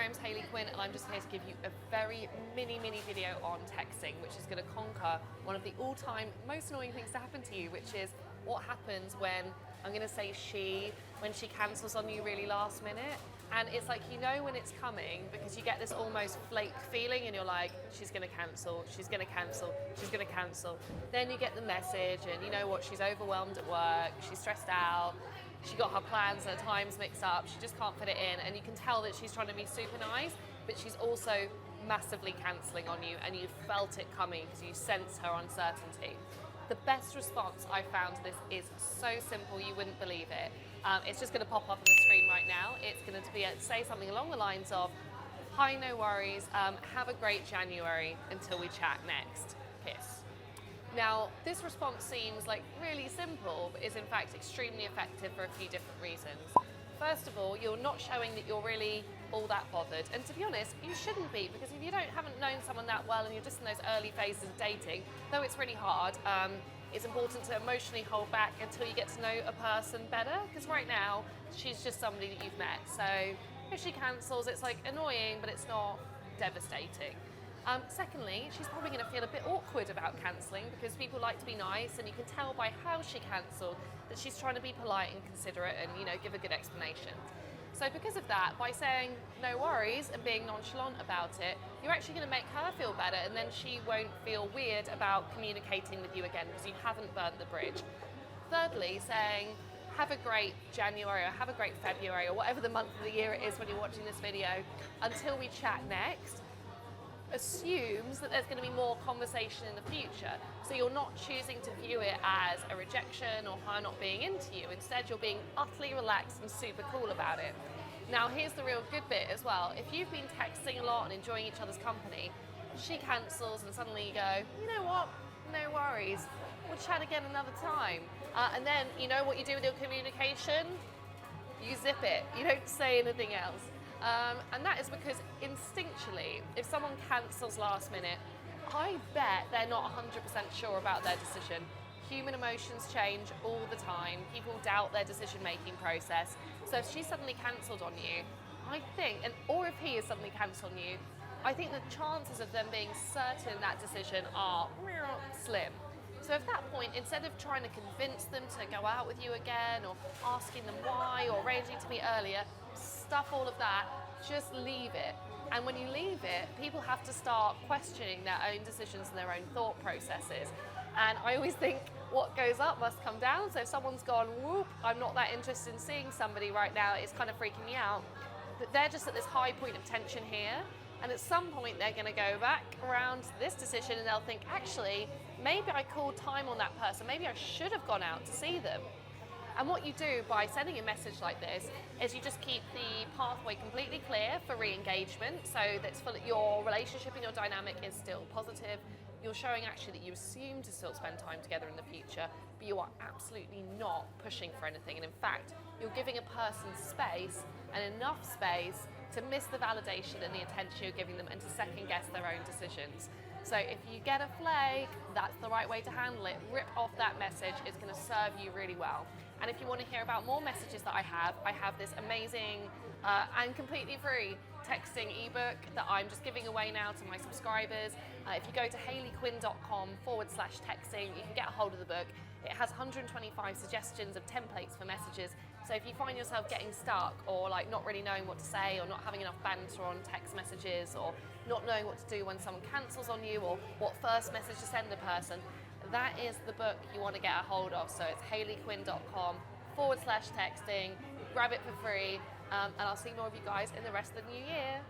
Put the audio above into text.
name's Hayley Quinn, and I'm just here to give you a very mini video on texting, which is going to conquer one of the all-time most annoying things to happen to you, which is what happens when, I'm going to say when she cancels on you really last minute. And it's like, you know when it's coming because you get this almost flake feeling and you're like, she's going to cancel, she's going to cancel, she's going to cancel. Then you get the message and you know what, she's overwhelmed at work, she's stressed out, she got her plans and her times mixed up, she just can't fit it in, and you can tell that she's trying to be super nice, but she's also massively cancelling on you, and you felt it coming because you sense her uncertainty. The best response I found to this is so simple, you wouldn't believe it. It's just going to pop up on the screen right now. It's going to be say something along the lines of, "Hi, no worries, have a great January until we chat next, kiss." Now, this response seems like really simple, but is in fact extremely effective for a few different reasons. First of all, you're not showing that you're really all that bothered. And to be honest, you shouldn't be, because if you haven't known someone that well and you're just in those early phases of dating, though it's really hard, it's important to emotionally hold back until you get to know a person better, because right now, she's just somebody that you've met. So if she cancels, it's like annoying, but it's not devastating. Secondly, she's probably going to feel a bit awkward about cancelling because people like to be nice, and you can tell by how she cancelled that she's trying to be polite and considerate and, you know, give a good explanation. So because of that, by saying no worries and being nonchalant about it, you're actually going to make her feel better, and then she won't feel weird about communicating with you again because you haven't burnt the bridge. Thirdly, saying have a great January or have a great February or whatever the month of the year it is when you're watching this video until we chat next, assumes that there's going to be more conversation in the future. So you're not choosing to view it as a rejection or her not being into you. Instead, you're being utterly relaxed and super cool about it. Now, here's the real good bit as well. If you've been texting a lot and enjoying each other's company, she cancels and suddenly you go, you know what, no worries, we'll chat again another time. And then, you know what you do with your communication? You zip it. You don't say anything else. And that is because instinctually, if someone cancels last minute, I bet they're not 100% sure about their decision. Human emotions change all the time. People doubt their decision-making process. So if she suddenly cancelled on you, I think, or if he has suddenly cancelled on you, I think the chances of them being certain that decision are slim. So at that point, instead of trying to convince them to go out with you again or asking them why or arranging to meet earlier, stuff all of that, just leave it. And when you leave it, people have to start questioning their own decisions and their own thought processes. And I always think what goes up must come down. So if someone's gone, whoop, I'm not that interested in seeing somebody right now, it's kind of freaking me out, that they're just at this high point of tension here. And at some point, they're going to go back around to this decision and they'll think, actually, maybe I called time on that person. Maybe I should have gone out to see them. And what you do by sending a message like this is you just keep the pathway completely clear for re-engagement, so that your relationship and your dynamic is still positive. You're showing actually that you assume to still spend time together in the future, but you are absolutely not pushing for anything. And in fact, you're giving a person space and enough space to miss the validation and the attention you're giving them and to second guess their own decisions. So if you get a flake, that's the right way to handle it. Rip off that message, it's going to serve you really well. And if you want to hear about more messages that I have this amazing and completely free texting ebook that I'm just giving away now to my subscribers. If you go to hayleyquinn.com/texting, you can get a hold of the book. It has 125 suggestions of templates for messages. So if you find yourself getting stuck or like not really knowing what to say or not having enough banter on text messages or not knowing what to do when someone cancels on you or what first message to send a person, that is the book you want to get a hold of. So it's hayleyquinn.com/texting. Grab it for free, and I'll see more of you guys in the rest of the new year.